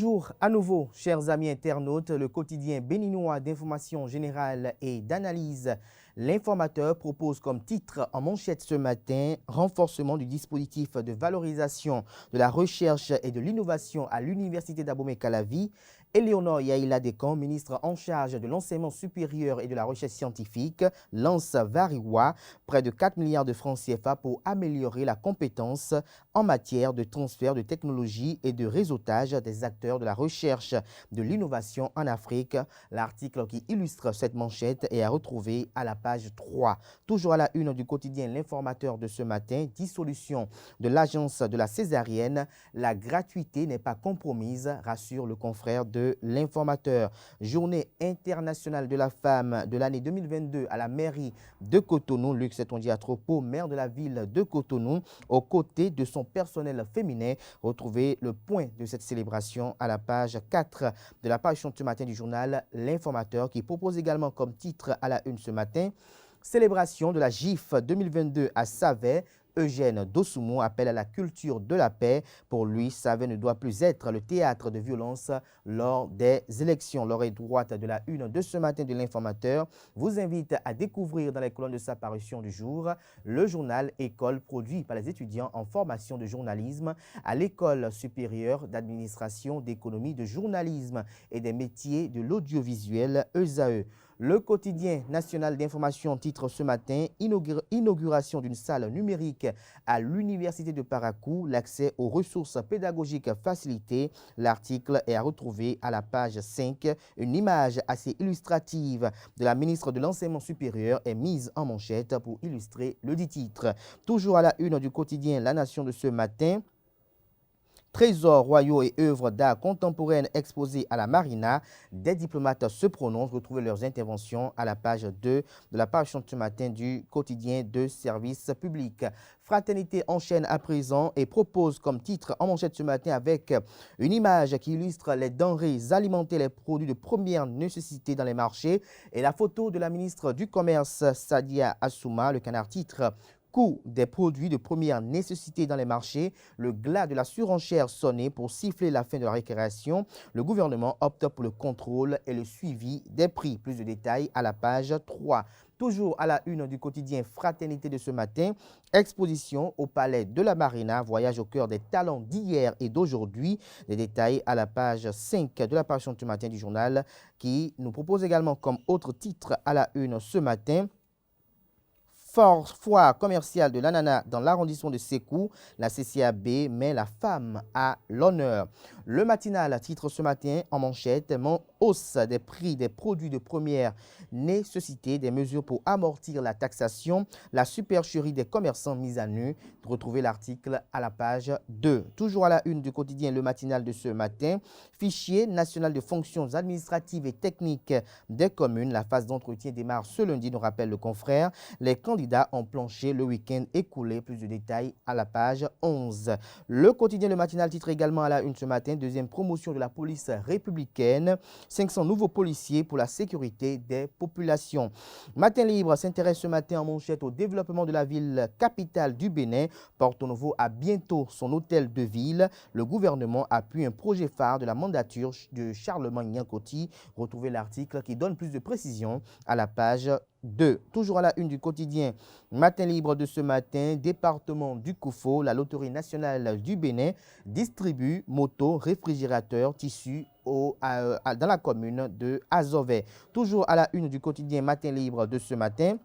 Bonjour à nouveau, chers amis internautes. Le quotidien béninois d'information générale et d'analyse, L'Informateur, propose comme titre en manchette ce matin « Renforcement du dispositif de valorisation de la recherche et de l'innovation à l'Université d'Abomey-Calavi ». Éléonore Yaïla Descamps, ministre en charge de l'enseignement supérieur et de la recherche scientifique, lance Variwa près de 4 milliards de francs CFA pour améliorer la compétence en matière de transfert de technologie et de réseautage des acteurs de la recherche de l'innovation en Afrique. L'article qui illustre cette manchette est à retrouver à la page 3. Toujours à la une du quotidien L'Informateur de ce matin, dissolution de l'agence de la césarienne. La gratuité n'est pas compromise, rassure le confrère de L'Informateur. Journée internationale de la femme de l'année 2022 à la mairie de Cotonou. Luc Setondiatropo, maire de la ville de Cotonou, aux côtés de son personnel féminin. Retrouvez le point de cette célébration à la page 4 de la page ce matin du journal L'Informateur, qui propose également comme titre à la une ce matin « Célébration de la GIF 2022 à Savet ». Eugène Dossoumo appelle à la culture de la paix. Pour lui, Savet ne doit plus être le théâtre de violence lors des élections. L'oreille droite de la une de ce matin de l'Informateur vous invite à découvrir dans les colonnes de sa parution du jour le journal École produit par les étudiants en formation de journalisme à l'École supérieure d'administration, d'économie, de journalisme et des métiers de l'audiovisuel ESAE. Le quotidien national d'information titre ce matin « Inauguration d'une salle numérique à l'Université de Parakou, l'accès aux ressources pédagogiques facilité ». L'article est à retrouver à la page 5. Une image assez illustrative de la ministre de l'Enseignement supérieur est mise en manchette pour illustrer le dit titre. Toujours à la une du quotidien La Nation de ce matin, Trésors royaux et œuvres d'art contemporaines exposées à la Marina. Des diplomates se prononcent. Retrouvez leurs interventions à la page 2 de la page ce matin du quotidien de service public. Fraternité enchaîne à présent et propose comme titre en manchette ce matin avec une image qui illustre les denrées alimentaires, les produits de première nécessité dans les marchés et la photo de la ministre du Commerce Sadia Assouma. Le canard titre coût des produits de première nécessité dans les marchés, le glas de la surenchère sonné pour siffler la fin de la récréation. Le gouvernement opte pour le contrôle et le suivi des prix. Plus de détails à la page 3. Toujours à la une du quotidien Fraternité de ce matin, exposition au Palais de la Marina, voyage au cœur des talents d'hier et d'aujourd'hui. Les détails à la page 5 de la page ce matin du journal qui nous propose également comme autre titre à la une ce matin, foire commerciale de l'ananas dans l'arrondissement de Sékou, la CCAB met la femme à l'honneur. Le matinal titre ce matin en manchette « Hausse des prix des produits de première nécessité, des mesures pour amortir la taxation, la supercherie des commerçants mise à nu ». Retrouvez l'article à la page 2. Toujours à la une du quotidien Le Matinal de ce matin, fichier national de fonctions administratives et techniques des communes. La phase d'entretien démarre ce lundi, nous rappelle le confrère. Les candidats ont planché le week-end écoulé. Plus de détails à la page 11. Le quotidien Le Matinal titre également à la une ce matin, deuxième promotion de la police républicaine. 500 nouveaux policiers pour la sécurité des populations. Matin Libre s'intéresse ce matin en manchette au développement de la ville capitale du Bénin. Porto Novo a bientôt son hôtel de ville. Le gouvernement appuie un projet phare de la mandature de Charlemagne Niankoti. Retrouvez l'article qui donne plus de précisions à la page 2. Toujours à la une du quotidien Matin Libre de ce matin, département du Koufo, la Loterie nationale du Bénin distribue motos, réfrigérateurs, tissus dans la commune de Azové. Toujours à la une du quotidien Matin Libre de ce matin,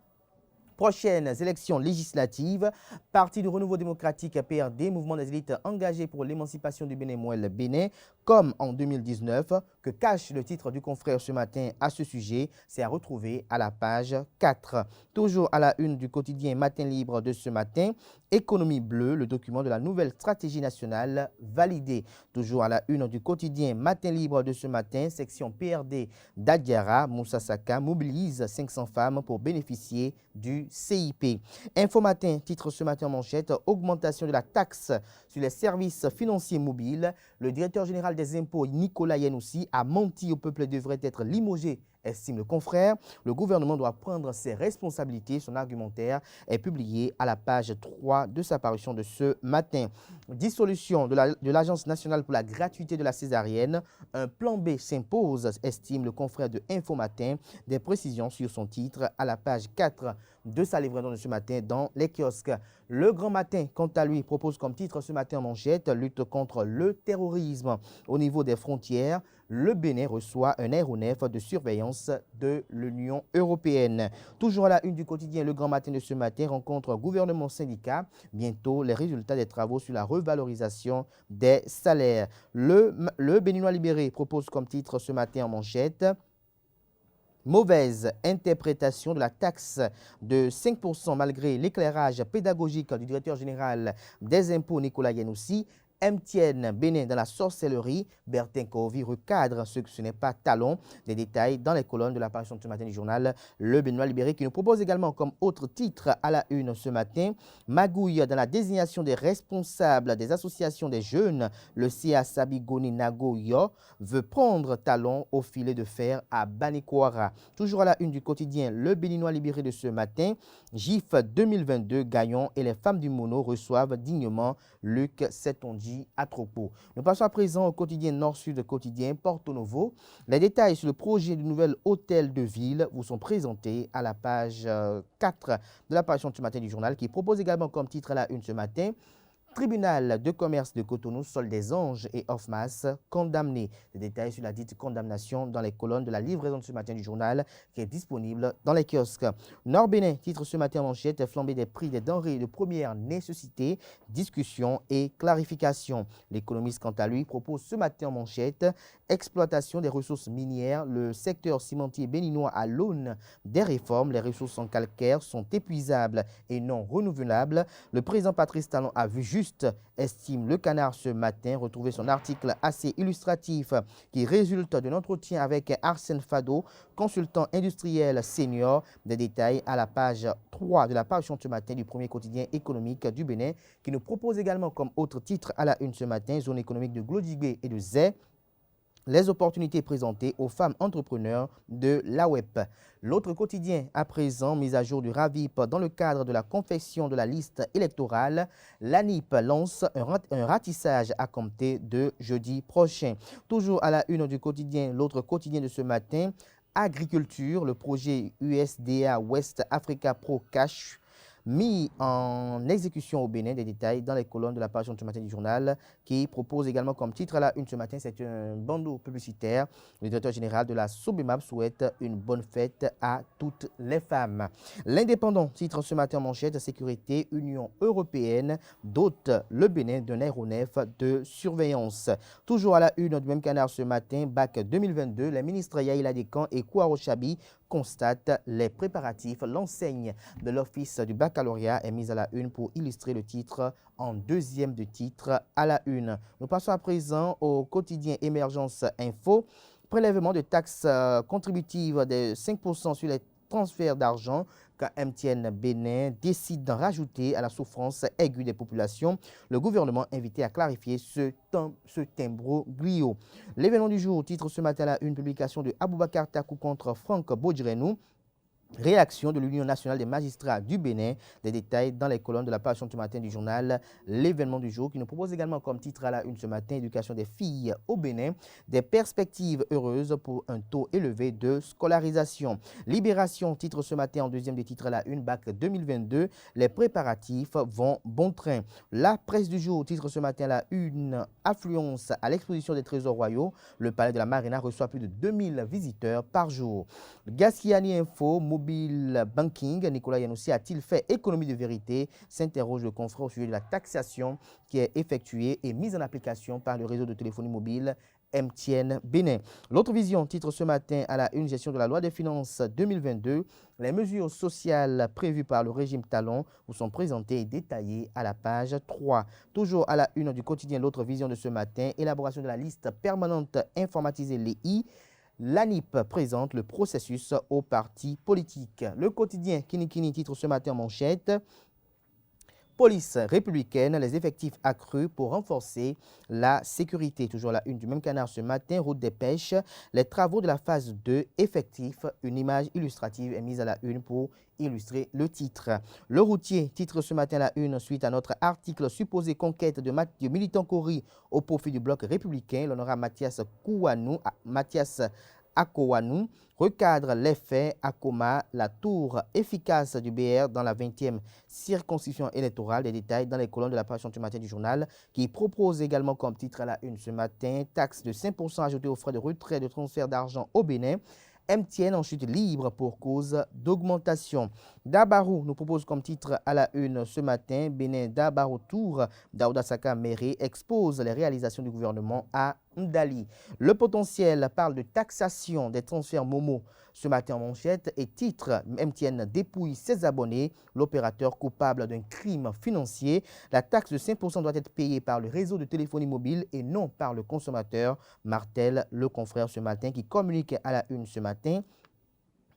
prochaines élections législatives, Parti du Renouveau démocratique PRD, mouvement des élites engagé pour l'émancipation du Bénin Mouel Bénin, comme en 2019, que cache le titre du confrère ce matin à ce sujet, c'est à retrouver à la page 4. Toujours à la une du quotidien Matin Libre de ce matin, Économie bleue, le document de la nouvelle stratégie nationale validée. Toujours à la une du quotidien Matin Libre de ce matin, section PRD d'Adiara, Moussa Saka mobilise 500 femmes pour bénéficier du CIP. Info Matin titre ce matin en manchette, augmentation de la taxe sur les services financiers mobiles. Le directeur général des impôts, Nicolas Yanoussi, a menti au peuple et devrait être limogé estime le confrère. Le gouvernement doit prendre ses responsabilités. Son argumentaire est publié à la page 3 de sa parution de ce matin. Dissolution de l'Agence nationale pour la gratuité de la césarienne. Un plan B s'impose, estime le confrère de Info Matin. Des précisions sur son titre à la page 4 de sa livraison de ce matin dans les kiosques. Le Grand Matin, quant à lui, propose comme titre ce matin en manchette « Lutte contre le terrorisme ». Au niveau des frontières, le Bénin reçoit un aéronef de surveillance de l'Union européenne. Toujours à la une du quotidien, le Grand Matin de ce matin rencontre gouvernement-syndicat. Bientôt, les résultats des travaux sur la revalorisation des salaires. Le Béninois libéré propose comme titre ce matin en manchette mauvaise interprétation de la taxe de 5% malgré l'éclairage pédagogique du directeur général des impôts Nicolas Yanoussi. MTN Bénin dans la sorcellerie. Bertin Kovi recadre ce que ce n'est pas talon. Des détails dans les colonnes de la parution de ce matin du journal Le Béninois libéré qui nous propose également comme autre titre à la une ce matin magouille dans la désignation des responsables des associations des jeunes. Le CA Sabigoni Nagoyo veut prendre talon au filet de fer à Banikwara. Toujours à la une du quotidien Le Béninois libéré de ce matin. GIF 2022 gagnant et les femmes du Mono reçoivent dignement Luc Setonji à Tropo. Nous passons à présent au quotidien Nord-Sud quotidien Porto Novo. Les détails sur le projet du nouvel hôtel de ville vous sont présentés à la page 4 de la parution de ce matin du journal qui propose également comme titre à la une ce matin Tribunal de commerce de Cotonou, Sol des Anges et Offmas condamnés. Des détails sur la dite condamnation dans les colonnes de la livraison de ce matin du journal qui est disponible dans les kiosques. Nord-Bénin, titre ce matin en manchette, flambée des prix des denrées de première nécessité, discussion et clarification. L'économiste, quant à lui, propose ce matin en manchette exploitation des ressources minières. Le secteur cimentier béninois à l'aune des réformes. Les ressources en calcaire sont épuisables et non renouvelables. Le président Patrice Talon a vu juste, estime le Canard ce matin. Retrouvez son article assez illustratif qui résulte d'un entretien avec Arsène Fado, consultant industriel senior. Des détails à la page 3 de la parution de ce matin du premier quotidien économique du Bénin qui nous propose également comme autre titre à la une ce matin, zone économique de Glodigbe et de Zé. Les opportunités présentées aux femmes entrepreneurs de l'AWEP. L'autre quotidien, à présent, mise à jour du RAVIP dans le cadre de la confection de la liste électorale. L'ANIP lance un ratissage à compter de jeudi prochain. Toujours à la une du quotidien, l'autre quotidien de ce matin, agriculture, le projet USDA West Africa Pro Cash mis en exécution au Bénin. Des détails dans les colonnes de la parution de ce matin du journal qui propose également comme titre à la une ce matin, c'est un bandeau publicitaire. Le directeur général de la Sobemap souhaite une bonne fête à toutes les femmes. L'Indépendant titre ce matin en manchette sécurité, Union européenne dote le Bénin d'un aéronef de surveillance. Toujours à la une du même Canard ce matin, bac 2022, les ministres Yaïla Dekan et Kouaro Chabi constate les préparatifs. L'enseigne de l'Office du baccalauréat est mise à la une pour illustrer le titre en deuxième de titre à la une. Nous passons à présent au quotidien Émergence Info. Prélèvement de taxes contributives de 5% sur les transferts d'argent quand MTN Bénin décide d'en rajouter à la souffrance aiguë des populations. Le gouvernement invité à clarifier ce timbroglio. L'événement du jour, titre ce matin à une publication de Aboubakar Takou contre Franck Bodjrenou. Réaction de l'Union nationale des magistrats du Bénin. Des détails dans les colonnes de la parution du matin du journal L'événement du jour qui nous propose également comme titre à la une ce matin éducation des filles au Bénin. Des perspectives heureuses pour un taux élevé de scolarisation. Libération titre ce matin en deuxième des titres à la une bac 2022. Les préparatifs vont bon train. La presse du jour titre ce matin à la une affluence à l'exposition des trésors royaux. Le palais de la Marina reçoit plus de 2000 visiteurs par jour. Gaskiani Info, mobile banking, Nicolas Yanoussi a-t-il fait économie de vérité? S'interroge le confrère au sujet de la taxation qui est effectuée et mise en application par le réseau de téléphonie mobile MTN Bénin. L'autre vision titre ce matin à la une gestion de la loi des finances 2022. Les mesures sociales prévues par le régime Talon vous sont présentées et détaillées à la page 3. Toujours à la une du quotidien L'autre vision de ce matin, élaboration de la liste permanente informatisée l'EI. L'ANIP présente le processus aux partis politiques. Le quotidien Kinikini titre ce matin en manchette. Police républicaine, les effectifs accrus pour renforcer la sécurité. Toujours la une du même canard ce matin, route des pêches, les travaux de la phase 2, effectifs. Une image illustrative est mise à la une pour illustrer le titre. Le routier titre ce matin la une suite à notre article supposé conquête de militants Kori au profit du bloc républicain. L'honorable Mathias Akouanou recadre les faits à Coma, la tour efficace du BR dans la 20e circonscription électorale. Des détails dans les colonnes de la page du matin du journal qui propose également comme titre à la une ce matin, taxe de 5% ajoutée aux frais de retrait de transfert d'argent au Bénin. MTN ensuite libre pour cause d'augmentation. Dabarou nous propose comme titre à la une ce matin, Bénin Dabarou Tour, Daouda Saka Méré expose les réalisations du gouvernement à Ndali. Le potentiel parle de taxation des transferts Momo ce matin en manchette et titre MTN dépouille ses abonnés, l'opérateur coupable d'un crime financier. La taxe de 5% doit être payée par le réseau de téléphonie mobile et non par le consommateur, martèle le confrère ce matin qui communique à la une ce matin.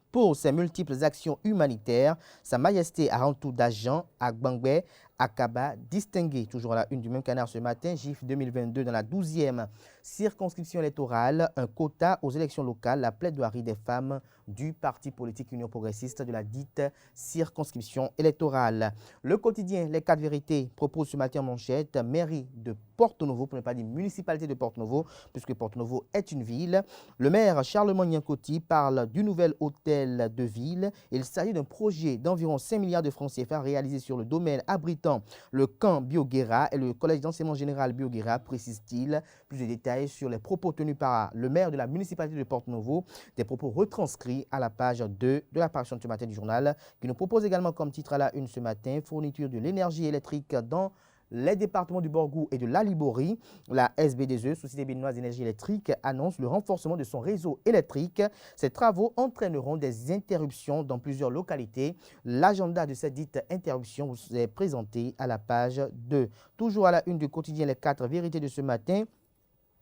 Pour ses multiples actions humanitaires, Sa Majesté a rendu d'agents à Gbangbe, Akaba, distingué. Toujours à la une du même canard ce matin, GIF 2022 dans la 12e circonscription électorale, un quota aux élections locales, la plaidoirie des femmes du parti politique Union progressiste de la dite circonscription électorale. Le quotidien Les 4 vérités propose ce matin en manchette, mairie de Porto-Novo, pour ne pas dire municipalité de Porto-Novo, puisque Porto-Novo est une ville. Le maire Charlemagne Yankoti parle du nouvel hôtel de ville. Il s'agit d'un projet d'environ 5 milliards de francs CFA réalisé sur le domaine abritant le camp Bioguera et le collège d'enseignement général Bioguera, précise-t-il. Plus de détails sur les propos tenus par le maire de la municipalité de Porto-Novo, des propos retranscrits à la page 2 de la parution de ce matin du journal, qui nous propose également comme titre à la une ce matin, fourniture de l'énergie électrique dans les départements du Borgou et de l'Alibori. La SBDE, Société béninoise d'énergie électrique, annonce le renforcement de son réseau électrique. Ces travaux entraîneront des interruptions dans plusieurs localités. L'agenda de cette dite interruption vous est présenté à la page 2. Toujours à la une du quotidien Les 4 vérités de ce matin.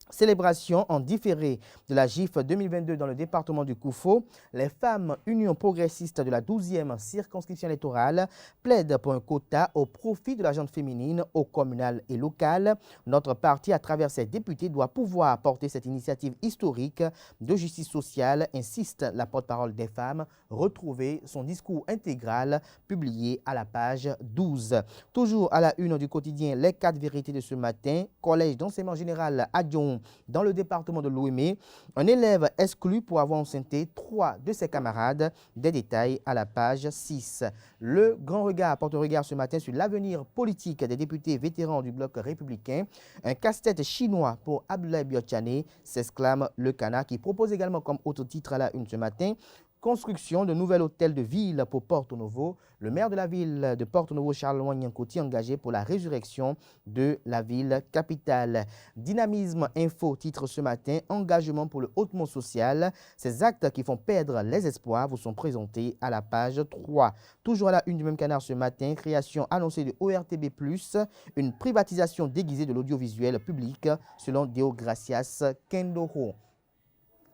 Célébration en différé de la GIF 2022 dans le département du Koufo. Les femmes Union progressiste de la 12e circonscription électorale plaident pour un quota au profit de la gente féminine au communal et local. Notre parti, à travers ses députés, doit pouvoir porter cette initiative historique de justice sociale, insiste la porte-parole des femmes. Retrouvez son discours intégral publié à la page 12. Toujours à la une du quotidien Les 4 vérités de ce matin, collège d'enseignement général Adjon dans le département de l'Ouémé, un élève exclu pour avoir enceinté 3 de ses camarades. Des détails à la page 6. Le grand regard porte regard ce matin sur l'avenir politique des députés vétérans du bloc républicain. Un casse-tête chinois pour Abdoulaye Biotchane, s'exclame le canard qui propose également comme autre titre à la une ce matin. Construction de nouvel hôtel de ville pour Porto-Novo. Le maire de la ville de Porto-Novo, Charlemagne Yankoti, engagé pour la résurrection de la ville capitale. Dynamisme Info titre ce matin, engagement pour le hautement social. Ces actes qui font perdre les espoirs vous sont présentés à la page 3. Toujours à la une du même canard ce matin, création annoncée de ORTB+, une privatisation déguisée de l'audiovisuel public selon Deogracias Kendoro.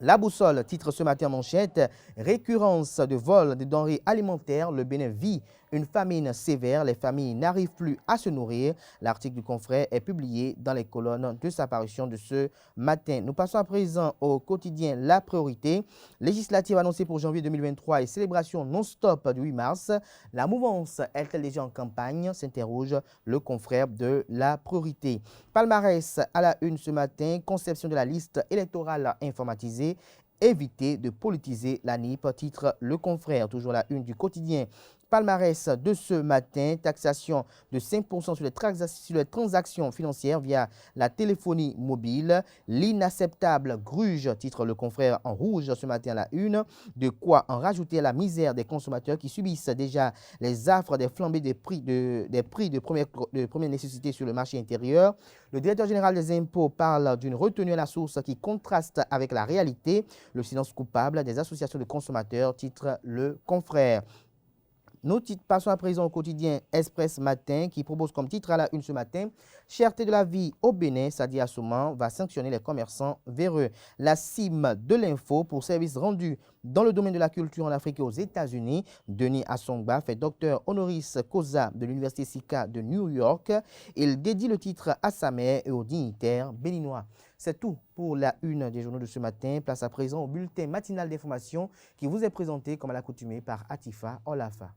La boussole titre ce matin en manchette, récurrence de vol de denrées alimentaires, le Bénin vit une famine sévère, les familles n'arrivent plus à se nourrir. L'article du confrère est publié dans les colonnes de sa parution de ce matin. Nous passons à présent au quotidien La Priorité, législative annoncée pour janvier 2023 et célébration non-stop du 8 mars. La mouvance est-elle déjà en campagne, s'interroge le confrère de La Priorité. Palmarès à la une ce matin, conception de la liste électorale informatisée. Éviter de politiser la NIP, titre le confrère, toujours la une du quotidien. Palmarès de ce matin, taxation de 5% sur les transactions financières via la téléphonie mobile. L'inacceptable gruge, titre le confrère en rouge ce matin à la une. De quoi en rajouter à la misère des consommateurs qui subissent déjà les affres des flambées des prix de première nécessité sur le marché intérieur. Le directeur général des impôts parle d'une retenue à la source qui contraste avec la réalité. Le silence coupable des associations de consommateurs, titre le confrère. Nous passons à présent au quotidien Express Matin qui propose comme titre à la une ce matin, cherté de la vie au Bénin, Sadi Assouman va sanctionner les commerçants véreux. La cime de l'info pour service rendu Dans le domaine de la culture en Afrique et aux États-Unis, Denis Assongba fait docteur honoris causa de l'Université Sika de New York. Il dédie le titre à sa mère et aux dignitaires béninois. C'est tout pour la une des journaux de ce matin. Place à présent au bulletin matinal d'information qui vous est présenté comme à l'accoutumée par Atifa Olafa.